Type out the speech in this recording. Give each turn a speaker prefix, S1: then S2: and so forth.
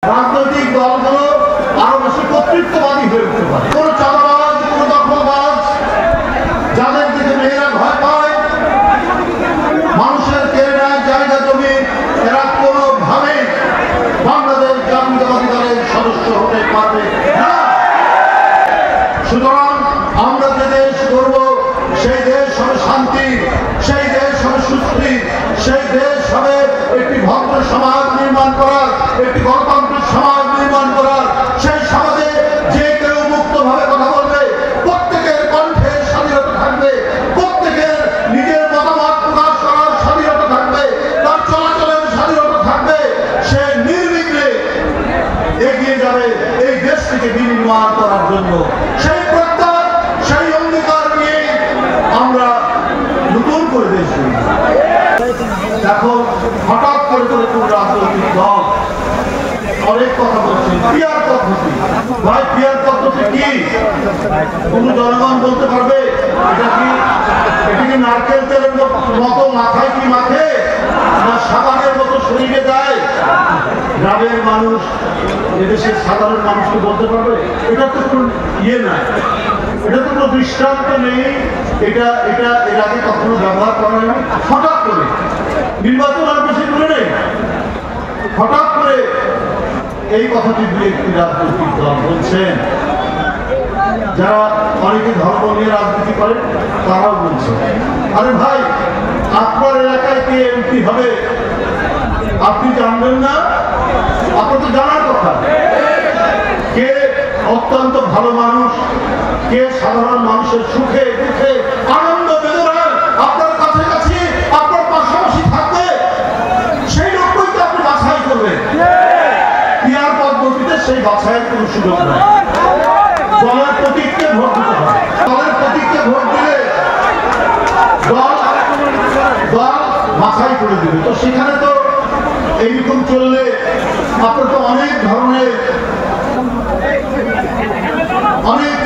S1: রাজনৈতিক দলগুলো আরো বেশি কর্তৃত্ববাদী হয়ে উঠতে পারে। কোন চাঁদাবাজ, কোন দখলবাজ, যাদের দিকে মেয়েরা ভয় পায়, মানুষের কেড়ে নেয় জায়গা জমি, এরা কোনোভাবে বাংলাদেশ জাতীয়তাবাদী দলের সদস্য হতে পারবে না। সুতরাং আমরা যে দেশ গড়ব, সেই দেশ হবে শান্তি, সেই দেশ হবে সুস্থির, সেই দেশ হবে একটি ভদ্র সমাজ নির্মাণ করার, একটি গণতান্ত্রিক সমাজ নির্মাণ করার। সেই সমাজে যে কেউ মুক্তভাবে কথা বলবে, প্রত্যেকের কণ্ঠে স্বাধীনতা থাকবে, প্রত্যেকের নিজের মতামত প্রকাশ করার স্বাধীনতা থাকবে, তার চলাচলের স্বাধীনতা থাকবে, সে নির্বিঘ্নে এগিয়ে যাবে এই দেশটিকে বিনির্মাণ করার জন্য। সেই প্রত্যয়, সেই অঙ্গীকার নিয়ে আমরা নতুন করে দেশ গড়ি। এখন হঠাৎ করে কোন রাজনৈতিক দল অনেক কথা বলছে পিয়ার পদ্ধতি। ভাই, পিয়ার পদ্ধতি কি? কোন জনগণ বলতে পারবে এটা কি? এটা কি নারকেল তেলের মতো মাথায় কি মাখে, না সাবানের মতো শরীরে দেয়? গ্রামের মানুষ, এদেশের সাধারণ মানুষকে বলতে পারবে? এটা তো কোন ইয়ে নাই, এটা তো কোনো দৃষ্টান্ত নেই। এটা এটা এর আগে কখনো ব্যবহার করা হয়নি। হঠাৎ করে নির্বাচন আর বেশি দূরে নেই, হঠাৎ করে এই কথাটি দু একটি রাজনৈতিক দল বলছেন। যারা অনেকে ধর্ম নিয়ে রাজনীতি করে তারাও বলছে, আরে ভাই, আপনার এলাকায় কে এমপি হবে আপনি জানবেন না? আপনার তো জানার কথা। কে অত্যন্ত ভালো মানুষ, কে সাধারণ মানুষের সুখে দুঃখে আনন্দ বেদনায় আপনার কাছাকাছি, আপনার পাশাপাশি থাকবে, সেই লোকই তো আপনি বাছাই করবেন। পিয়ার পদ্ধতিতে সেই বাছাইয়ের কোনো সুযোগ নেই। দলের প্রতীককে ভোট দিতে হবে। দলের প্রতীককে ভোট দিলে দল বাছাই করে দিবে। তো সেখানে তো এইরকম চললে আপনার তো অনেক ধরনের অনেক